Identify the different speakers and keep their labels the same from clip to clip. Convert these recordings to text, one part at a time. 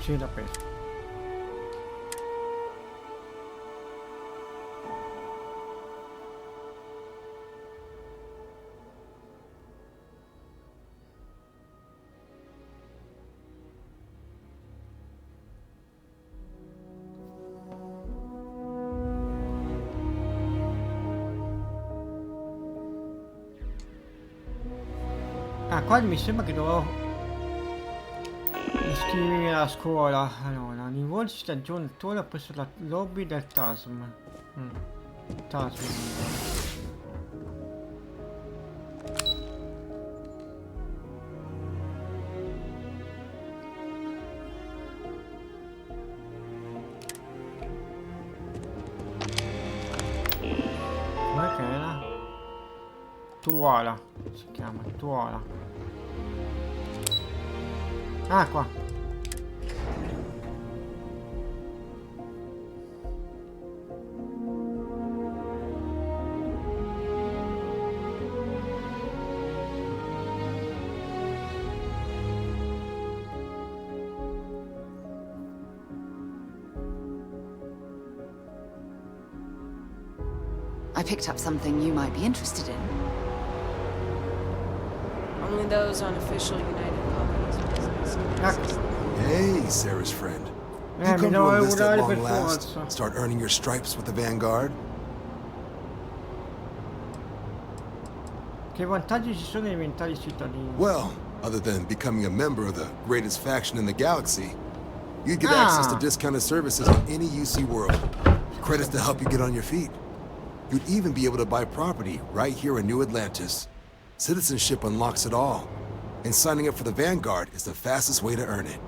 Speaker 1: Sì, da pesca. Ah, qua mi sembra che dovrò iscrivermi alla scuola. Allora, Livorno stagione attuale presso la lobby del TASM. TASM. Com'è che era? Tuola. Si chiama Tuola. Ah, qua.
Speaker 2: I picked up something you might be interested in.
Speaker 3: Only those on official United Colonies business.
Speaker 4: Hey, Sarah's friend. You
Speaker 1: Mi
Speaker 4: come to
Speaker 1: devo
Speaker 4: enlist at
Speaker 1: lavorare per
Speaker 4: long last?
Speaker 1: forza.
Speaker 4: Start earning your stripes with the Vanguard?
Speaker 1: Che vantaggi ci sono ai diventare cittadini?
Speaker 4: Well, other than becoming a member of the greatest faction in the galaxy, you'd get access to discounted services on any UC world. Credits to help you get on your feet. You'd even be able to buy property right here in New Atlantis. Citizenship unlocks it all. And signing up for the Vanguard is the fastest way to earn it.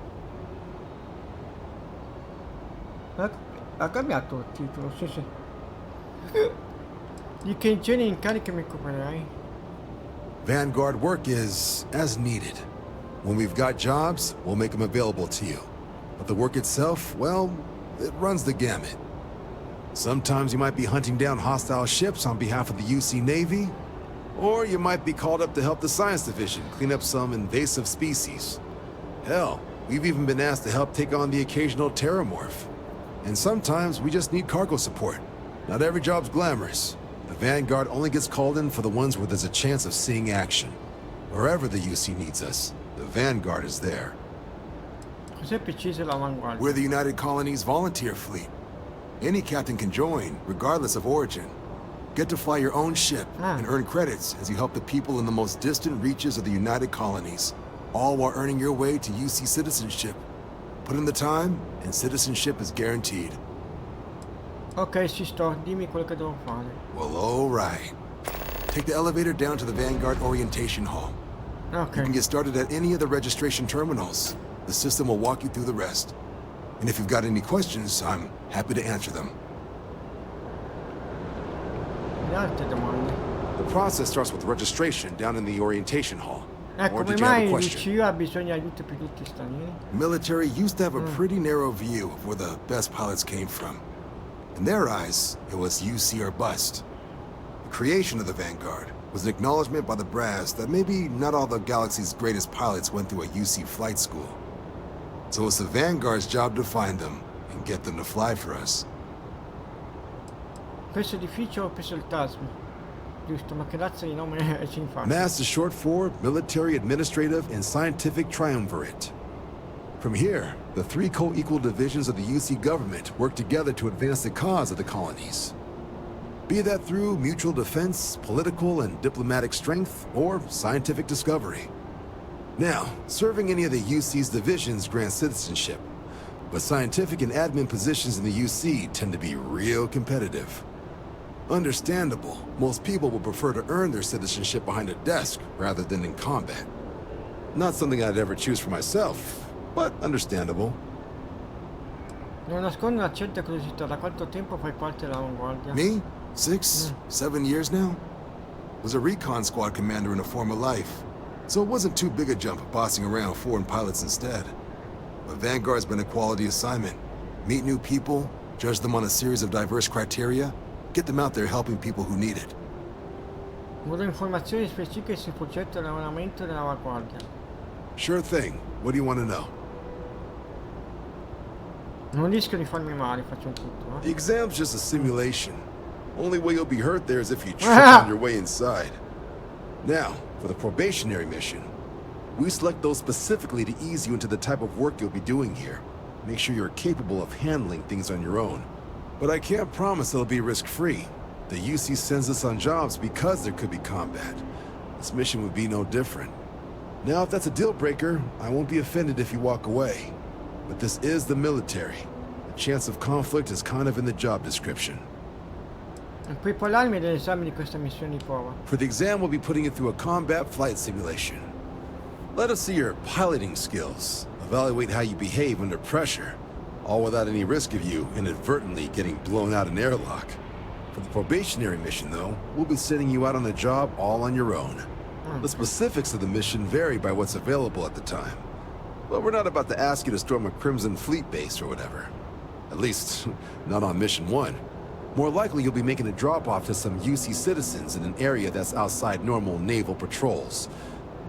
Speaker 1: Ha cambiato il titolo, sì sì. Di che genere incarichi mi occuperai?
Speaker 4: Vanguard work is as needed. When we've got jobs, we'll make them available to you. But the work itself, well, it runs the gamut. Sometimes you might be hunting down hostile ships on behalf of the UC Navy, or you might be called up to help the Science Division clean up some invasive species. Hell, we've even been asked to help take on the occasional terramorph. And sometimes we just need cargo support. Not every job's glamorous. The Vanguard only gets called in for the ones where there's a chance of seeing action. Wherever the UC needs us, the Vanguard is there.
Speaker 1: Cos'è preciso l'avanguardia?
Speaker 4: We're the United Colonies Volunteer Fleet. Any captain can join, regardless of origin. Get to fly your own ship and earn credits as you help the people in the most distant reaches of the United Colonies, all while earning your way to UC citizenship. Put in the time, and citizenship is guaranteed.
Speaker 1: Ok, ci sto, dimmi quello che devo fare.
Speaker 4: Well, all right. Take the elevator down to the Vanguard Orientation Hall.
Speaker 1: Ok.
Speaker 4: You can get started at any of the registration terminals. The system will walk you through the rest. And if you've got any questions, I'm happy to answer them.
Speaker 1: Le altre domande.
Speaker 4: The process starts with registration down in the Orientation Hall.
Speaker 1: Ecco,
Speaker 4: Or
Speaker 1: come
Speaker 4: did you have a
Speaker 1: mai
Speaker 4: question?
Speaker 1: l'UCU ha bisogno di aiuto per tutti gli stranieri?
Speaker 4: Military used to have a pretty narrow view of where the best pilots came from. In their eyes, it was UC or bust. The creation of the Vanguard was an acknowledgement by the brass that maybe not all the galaxy's greatest pilots went through a UC flight school. So it's the Vanguard's job to find them and get them to fly for us.
Speaker 1: Questo edificio ho preso il TASM. Giusto, ma che razza di nome ci infatti?
Speaker 4: MAST is short for Military Administrative and Scientific Triumvirate. From here, the three co-equal divisions of the UC government work together to advance the cause of the colonies. Be that through mutual defense, political and diplomatic strength, or scientific discovery. Now, serving any of the UC's divisions grants citizenship, but scientific and admin positions in the UC tend to be real competitive. Understandable, most people would prefer to earn their citizenship behind a desk rather than in combat. Not something I'd ever choose for myself, but understandable.
Speaker 1: Non nascondo una certa curiosità, da quanto tempo fai parte dell'avanguardia?
Speaker 4: Me? 6, 7 years now? Was a recon squad commander in a former life, so it wasn't too big a jump bossing around foreign pilots instead. But Vanguard's been a quality assignment. Meet new people, judge them on a series of diverse criteria, get them out there helping people who need it.
Speaker 1: Voglio informazioni specifiche sul progetto di lavoramento dell'avanguardia.
Speaker 4: Sure thing. What do you want to know?
Speaker 1: Non rischio di farmi male, faccio un tutto,
Speaker 4: The
Speaker 1: eh.
Speaker 4: exam's just a simulation. Only way you'll be hurt there is if you trip on your way inside. Now, for the probationary mission, we select those specifically to ease you into the type of work you'll be doing here. Make sure you're capable of handling things on your own. But I can't promise it'll be risk-free. The UC sends us on jobs because there could be combat. This mission would be no different. Now, if that's a deal breaker, I won't be offended if you walk away. But this is the military. The chance of conflict is kind of in the job description.
Speaker 1: Puoi parlarmi dell'esame di questa missione di prova?
Speaker 4: For the exam, we'll be putting you through a combat flight simulation. Let us see your piloting skills. Evaluate how you behave under pressure, all without any risk of you inadvertently getting blown out an airlock. For the probationary mission, though, we'll be sending you out on the job all on your own. The specifics of the mission vary by what's available at the time. But we're not about to ask you to storm a Crimson Fleet base or whatever. At least, not on Mission 1. More likely, you'll be making a drop-off to some UC citizens in an area that's outside normal naval patrols.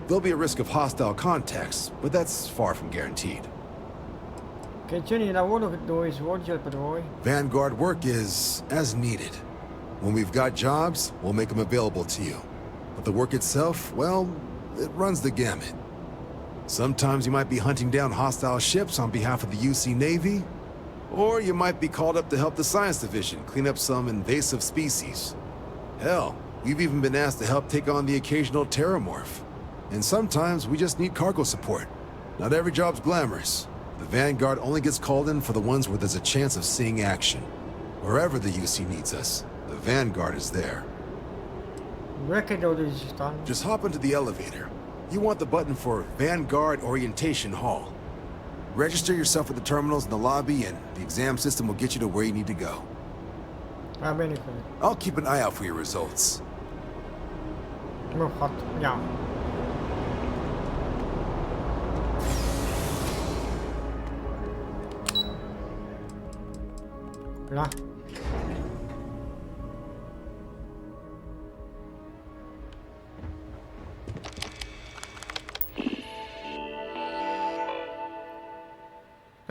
Speaker 4: There'll be a risk of hostile contacts, but that's far from guaranteed.
Speaker 1: Che genere di lavoro che dovevi svolgere per voi?
Speaker 4: Vanguard work is as needed. When we've got jobs, we'll make them available to you. But the work itself, well, it runs the gamut. Sometimes you might be hunting down hostile ships on behalf of the UC Navy, or you might be called up to help the Science Division clean up some invasive species. Hell, we've even been asked to help take on the occasional terramorph. And sometimes we just need cargo support. Not every job's glamorous. The Vanguard only gets called in for the ones where there's a chance of seeing action. Wherever the UC needs us, the Vanguard is there.
Speaker 1: Dov'è che devo registrare?
Speaker 4: Just hop into the elevator. You want the button for Vanguard Orientation Hall. Register yourself at the terminals in the lobby and the exam system will get you to where you need to go.
Speaker 1: Va bene quello.
Speaker 4: I'll keep an eye out for your results.
Speaker 1: Come ho fatto? Andiamo. Là.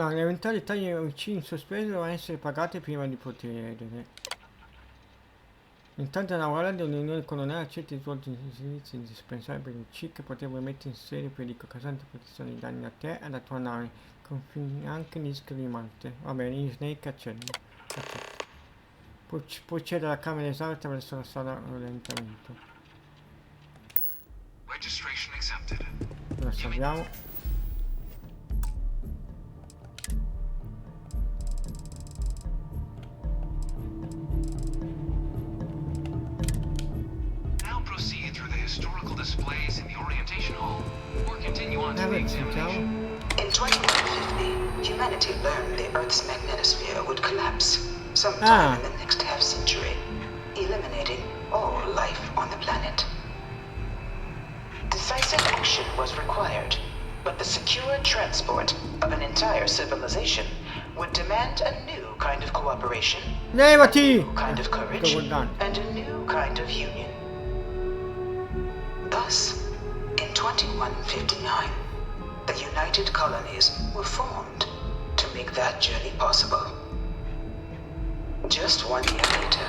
Speaker 1: Le eventuali taglie uccisi in sospeso devono essere pagate prima di poterle. Intanto lavorando l'unione coloniale accetta di svolgere i servizi indispensabili per il C che potrebbero mettere in serio pericolo causante protezione di danni a te e alla tua nave, con anche il rischio di morte. Va bene, io Snake accendo. Puoi accedere alla camera esame attraverso la sala rallentamento.
Speaker 5: Registration accepted.
Speaker 1: Lo salviamo.
Speaker 5: Now proceed through the historical displays in the orientation hall, or continue on to the examination.
Speaker 6: In 2150, humanity learned the Earth's magnetosphere would collapse sometime in the next half-century, eliminating all life on the planet. Decisive action was required, but the secure transport of an entire civilization would demand a new kind of cooperation,
Speaker 1: Levati!
Speaker 6: a new kind of courage, and a new kind of union. Thus, in 2159, the United Colonies were formed to make that journey possible. Just 1 year later,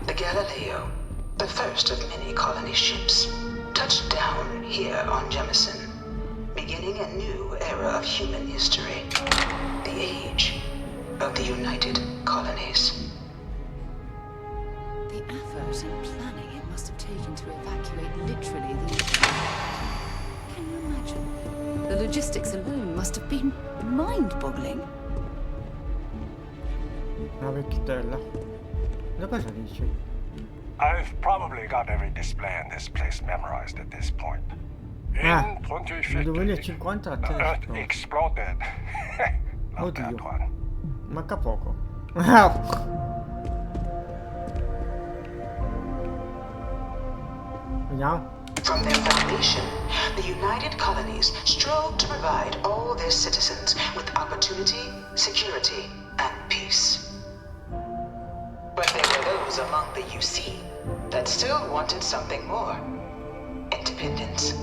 Speaker 6: the Galileo, the first of many colony ships, touched down here on Jemison, beginning a new era of human history, the age of the United Colonies.
Speaker 2: The effort and planning it must have taken to evacuate literally the... Can you imagine? The logistics alone must have been mind-boggling.
Speaker 1: Una vecchitella. Da cosa dici?
Speaker 7: I've probably got every display in this place memorized at this point. In
Speaker 1: Nel
Speaker 7: 2050,
Speaker 1: 2050 la
Speaker 7: the
Speaker 1: Terra
Speaker 7: Earth
Speaker 1: esplode.
Speaker 7: exploded. Not
Speaker 1: Oddio.
Speaker 7: that one.
Speaker 1: Manca poco. Vediamo.
Speaker 6: From their foundation, the United Colonies strove to provide all their citizens with opportunity, security, and peace. But there were those among the UC that still wanted something more: independence.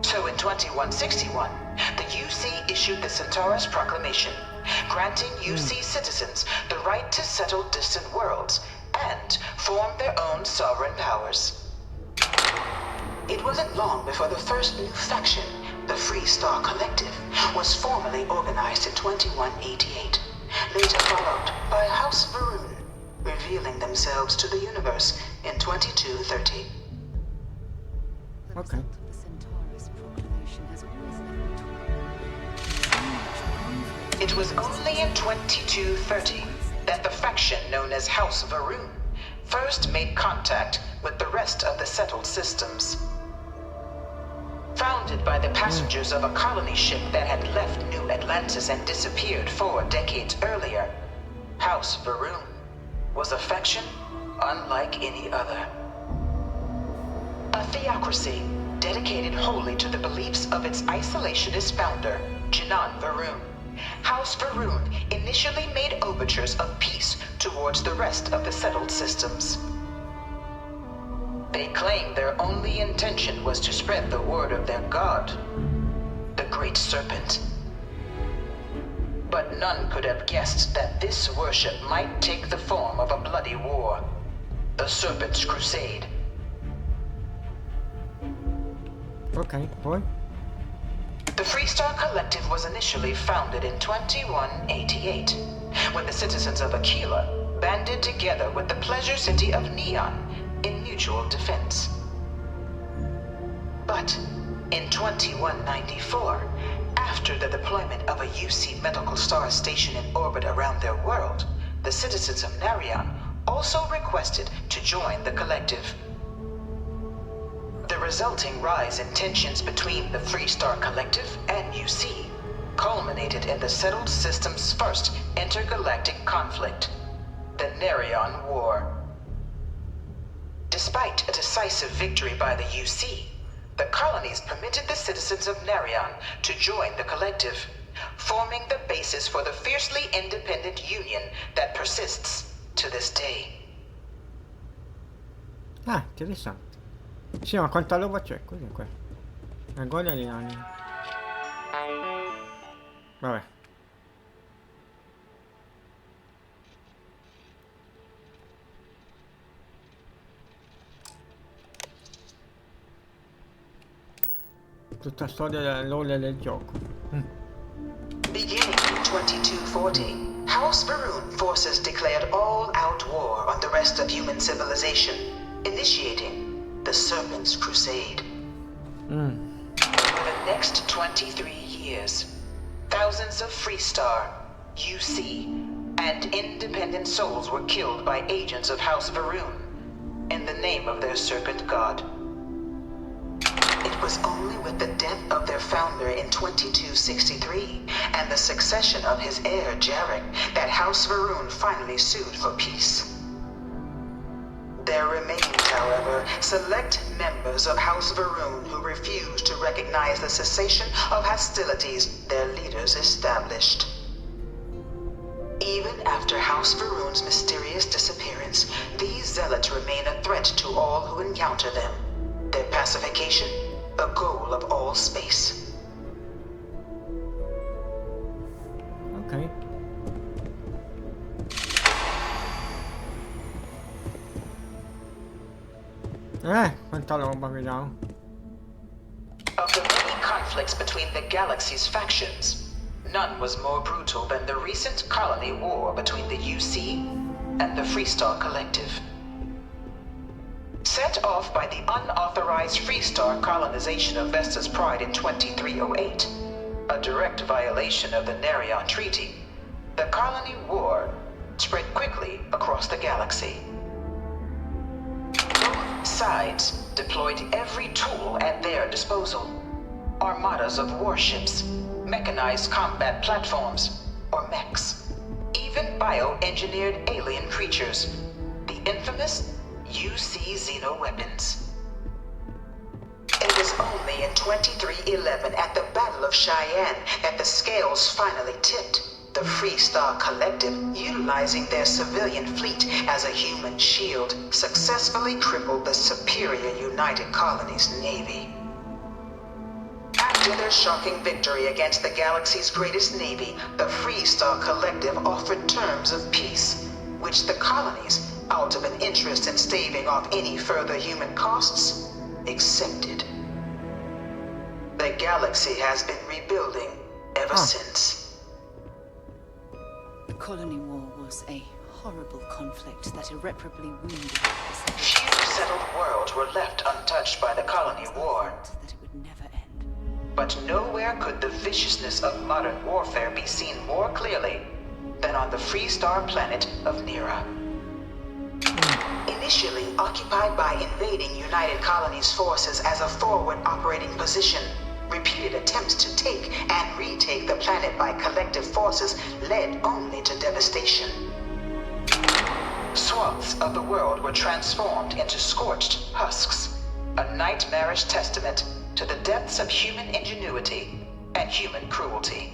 Speaker 6: So in 2161, the UC issued the Centaurus Proclamation, granting UC citizens the right to settle distant worlds and form their own sovereign powers. It wasn't long before the first new faction, the Free Star Collective, was formally organized in 2188, later followed by House Varun, revealing themselves to the universe in 2230.
Speaker 1: Okay.
Speaker 2: The Centaurus proclamation has always left me torn.
Speaker 6: It was only in 2230 that the faction known as House Varun first made contact with the rest of the settled systems. Founded by the passengers of a colony ship that had left New Atlantis and disappeared 4 decades earlier, House Varun was a faction unlike any other. A theocracy dedicated wholly to the beliefs of its isolationist founder, Janan Varun. House Varun initially made overtures of peace towards the rest of the settled systems. They claimed their only intention was to spread the word of their god, the Great Serpent. But none could have guessed that this worship might take the form of a bloody war, the Serpent's Crusade.
Speaker 1: Ok, poi?
Speaker 6: The Free Star Collective was initially founded in 2188, when the citizens of Aquila banded together with the pleasure city of Neon in mutual defense. But in 2194, after the deployment of a UC medical star station in orbit around their world, the citizens of Narion also requested to join the collective. The resulting rise in tensions between the Free Star Collective and UC culminated in the settled system's first intergalactic conflict, the Narion War. Despite a decisive victory by the UC, the colonies permitted the citizens of Narion to join the collective, forming the basis for the fiercely independent union that persists to this day.
Speaker 1: Ah, interessante. Sì, ma quanta roba c'è? Cos'è questo? La gola di anni. Vabbè. Tutta storia della lore del gioco.
Speaker 6: Beginning in 2240, House Varun forces declared all-out war on the rest of human civilization, initiating the Serpent's Crusade. For the next 23 years, thousands of Free Star, UC, and independent souls were killed by agents of House Varun in the name of their serpent god. It was only with the death of their founder in 2263 and the succession of his heir Jarek that House Varun finally sued for peace. There remained, however, select members of House Varun who refused to recognize the cessation of hostilities their leaders established. Even after House Varun's mysterious disappearance, these zealots remain a threat to all who encounter them. Their pacification, a goal of all space.
Speaker 1: Ok. Quanta roba, vediamo.
Speaker 6: Of the many conflicts between the galaxy's factions, none was more brutal than the recent colony war between the UC and the Free Star Collective. Set off by the unauthorized Free Star colonization of Vesta's Pride in 2308, a direct violation of the Narion Treaty, the colony war spread quickly across the galaxy. Both sides deployed every tool at their disposal. Armadas of warships, mechanized combat platforms, or mechs, even bioengineered alien creatures, the infamous UC xeno-weapons. It was only in 2311 at the Battle of Cheyenne that the scales finally tipped. The Free Star Collective, utilizing their civilian fleet as a human shield, successfully crippled the superior United Colonies Navy. After After their shocking victory against the galaxy's greatest navy, the Freestar Collective offered terms of peace, which the colonies, out of an interest in staving off any further human costs, accepted. The galaxy has been rebuilding ever since.
Speaker 2: The colony war was a horrible conflict that irreparably wounded the
Speaker 6: Few settled worlds were left untouched by the colony war.
Speaker 2: that it would never end.
Speaker 6: But nowhere could the viciousness of modern warfare be seen more clearly than on the Freestar planet of Nira. Initially occupied by invading United Colonies forces as a forward operating position, repeated attempts to take and retake the planet by collective forces led only to devastation. Swaths of the world were transformed into scorched husks, a nightmarish testament to the depths of human ingenuity and human cruelty.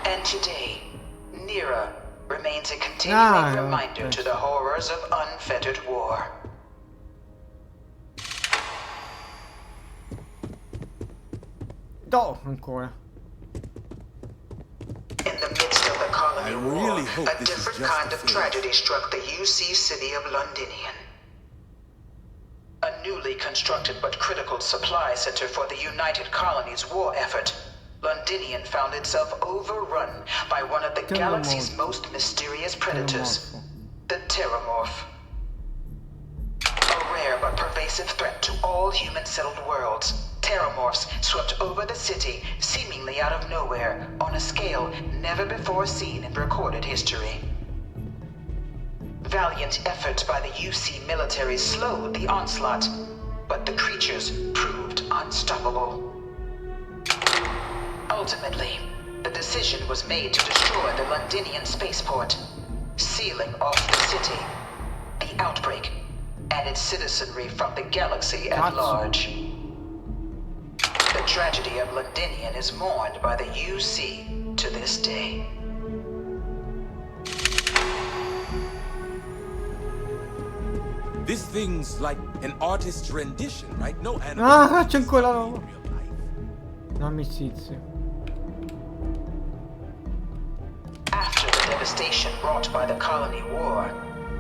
Speaker 6: And today, Nira remains a continuing reminder to the horrors of unfettered war.
Speaker 1: Do, ancora.
Speaker 6: In the midst of the colony war,
Speaker 8: really hope
Speaker 6: a
Speaker 8: this is
Speaker 6: different
Speaker 8: just
Speaker 6: kind
Speaker 8: the
Speaker 6: of
Speaker 8: first.
Speaker 6: tragedy struck the UC city of Londinian. A newly constructed but critical supply center for the United Colonies' war effort, Londinian found itself overrun by one of the galaxy's most mysterious predators, the Terramorph. A rare but pervasive threat to all human-settled worlds, Terramorphs swept over the city, seemingly out of nowhere, on a scale never before seen in recorded history. Valiant efforts by the UC military slowed the onslaught, but the creatures proved unstoppable. Ultimately, the decision was made to destroy the Londinian spaceport, sealing off the city, the outbreak, and its citizenry from the galaxy at large. The tragedy of Londinian is mourned by the UC to this day.
Speaker 8: This thing's like an artist's rendition, right? No animal.
Speaker 1: Ah, c'è ancora la roba. Un'amicizia.
Speaker 6: After the devastation wrought by the colony war,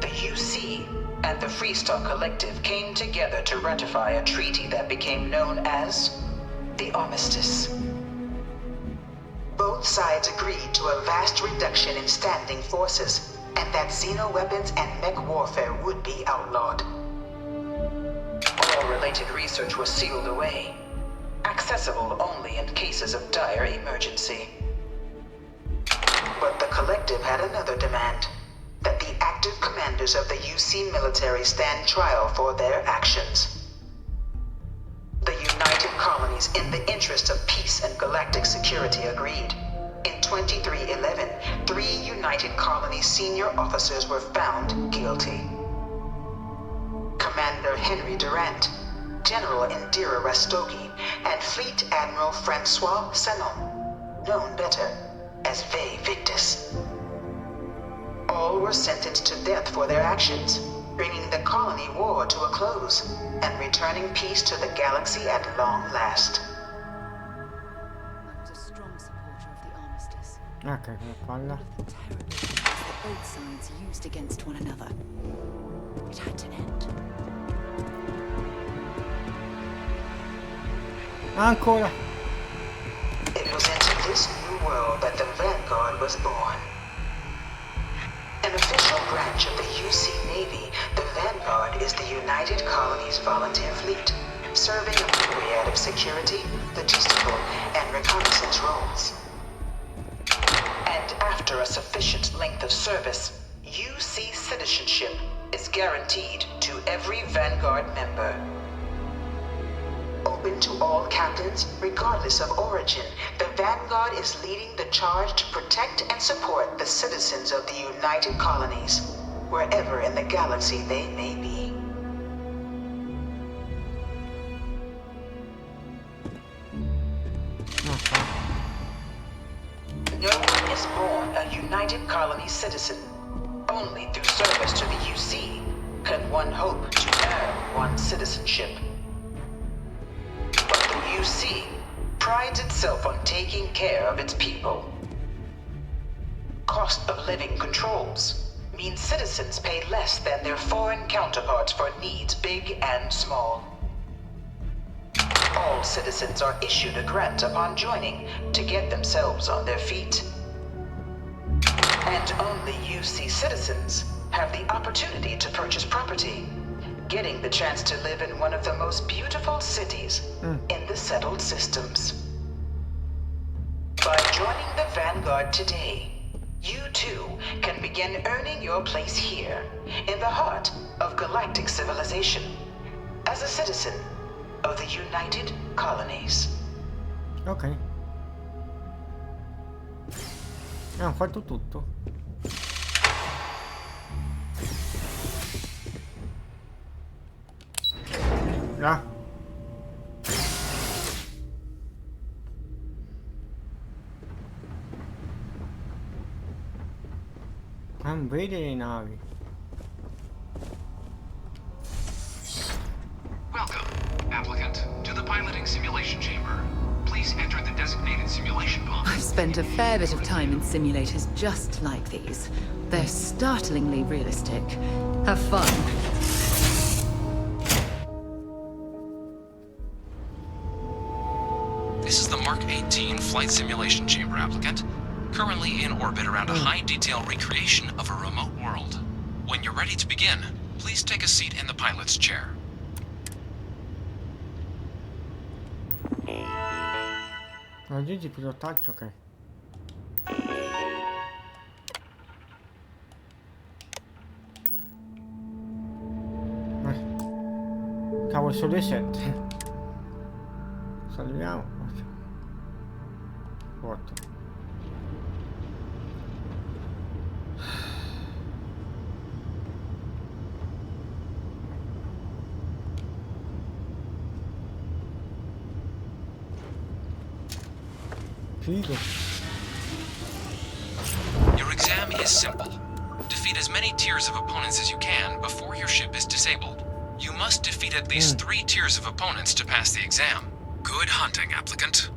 Speaker 6: the UC and the Freestar Collective came together to ratify a treaty that became known as the Armistice. Both sides agreed to a vast reduction in standing forces, and that xeno-weapons and mech warfare would be outlawed. All related research was sealed away, accessible only in cases of dire emergency. But the Collective had another demand, that the active commanders of the UC military stand trial for their actions. The United Colonies, in the interest of peace and galactic security, agreed. In 2311, 3 United Colonies senior officers were found guilty. Commander Henry Durant, General Indira Rastogi, and Fleet Admiral Francois Sanon, known better as Ve Victus. All were sentenced to death for their actions, bringing the colony war to a close and returning peace to the galaxy at long last.
Speaker 2: I was a strong supporter of the armistice.
Speaker 1: Ok, come palla.
Speaker 2: All of the terrible things that both sides used against one another. It had to end.
Speaker 1: Ancora.
Speaker 6: It was into this new world that the Vanguard was born. An official branch of the UC Navy, the Vanguard is the United Colonies Volunteer Fleet, serving a myriad of security, logistical, and reconnaissance roles. And after a sufficient length of service, UC citizenship is guaranteed to every Vanguard member. Open to all captains, regardless of origin, the Vanguard is leading the charge to protect and support the citizens of the United Colonies, wherever in the galaxy they may be. No one is born a United Colonies citizen. Only through service to the UC can one hope to earn one's citizenship. But the UC prides itself on taking care of its people. Cost of living controls means citizens pay less than their foreign counterparts for needs big and small. All citizens are issued a grant upon joining to get themselves on their feet. And only UC citizens have the opportunity to purchase property, getting the chance to live in one of the most beautiful cities in the settled systems. By joining the Vanguard today, you too can begin earning your place here, in the heart of galactic civilization, as a citizen of the United Colonies.
Speaker 1: Ok. Ho fatto tutto. Là. Non vede le navi.
Speaker 5: Welcome, applicant, to the piloting simulation chamber. Please enter the designated simulation pod.
Speaker 2: I've spent a fair bit of time in simulators just like these. They're startlingly realistic. Have fun.
Speaker 5: This is the Mark 18 flight simulation chamber, applicant. Currently in orbit around a high-detail recreation of a remote world. When you're ready to begin, please take a seat in the pilot's chair.
Speaker 1: Raggiungi il pilotaggio, ok. Cavolo, sono le 7. Salviamo. 8. Figo.
Speaker 5: Your exam is simple. Defeat as many tiers of opponents as you can before your ship is disabled. You must defeat at least 3 tiers of opponents to pass the exam. Good hunting, applicant.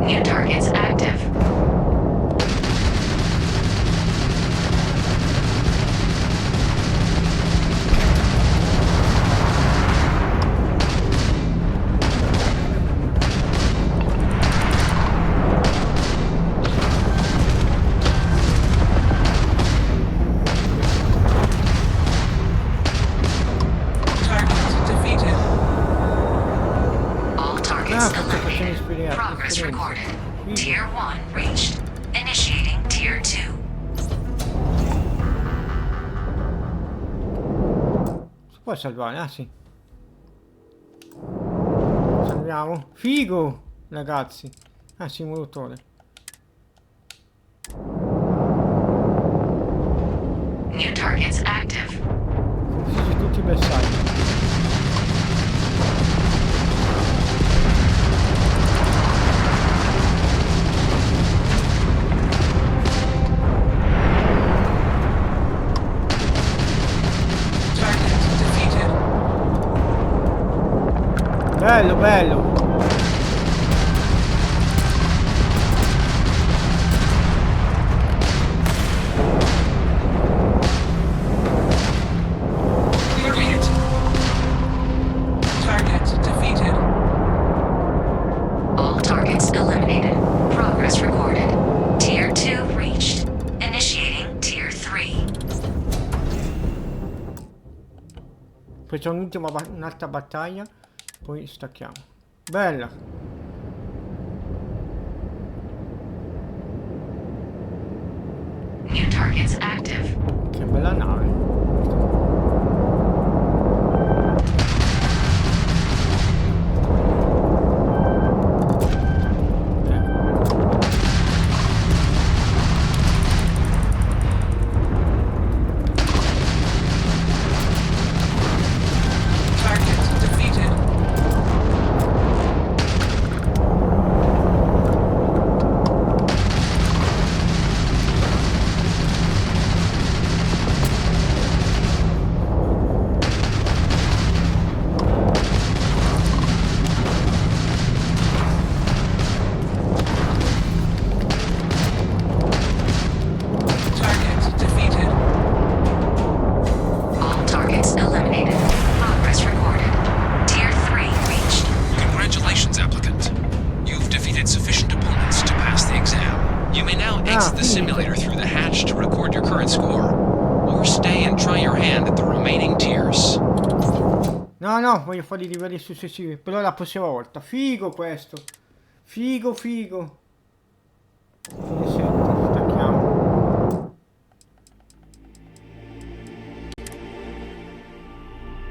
Speaker 2: New targets active. Progress recorded. Tier 1 reached. Initiating Tier 2.
Speaker 1: Si può salvare? Ah sì. Salviamo. Figo, ragazzi. Ah, simulatore.
Speaker 2: New targets active.
Speaker 1: Configgi tutti i bersagli. Bello, bello.
Speaker 6: Target defeated.
Speaker 2: All targets eliminated. Progress recorded. Tier 2 reached. Initiating Tier 3.
Speaker 1: Facciamo un'altra battaglia. Poi stacchiamo. Bella.
Speaker 2: New targets active.
Speaker 1: Che bella nave.
Speaker 5: You may now exit the simulator through the hatch to record your current score, or stay and try your hand at the remaining tiers.
Speaker 1: No, no, voglio fare i livelli successivi, però la prossima volta. Figo questo. Figo, figo.